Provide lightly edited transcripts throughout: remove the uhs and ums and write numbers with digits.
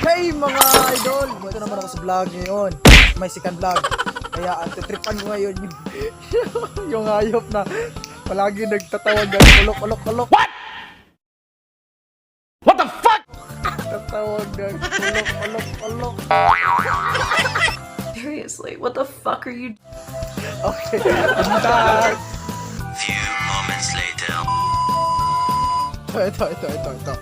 Hey mga idol! Ito naman ako sa vlog ngayon. May second vlog. Kaya antitripan ko ngayon yung hayop na palagi nagtatawag ng ulok. What? What the fuck? Tatawag ng ulok. Seriously, what the fuck are you? Okay, punta. Few moments later. Ito. Ulok.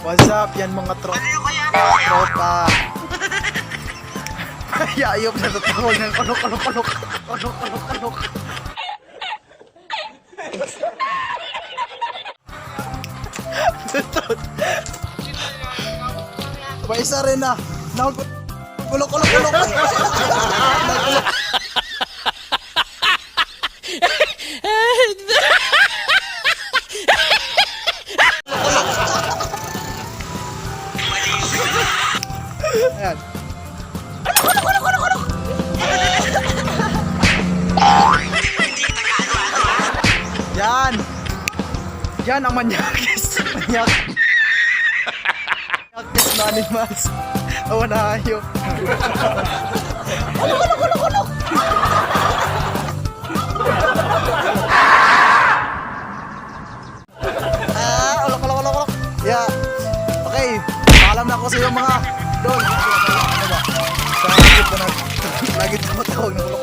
What's up yan mga tropa? Ay, ayop na tatawag ng ulok. Ba isa rin na. Ulok. Ayan. Yan ang manyakis. Manyakis na animals. Awa na hayop. Ulok. Ulok. Yeah. Okay. Paalam na ako sa iyo mga doon. Ano ba? Sa hagit na lagi tumatawag ng ulok.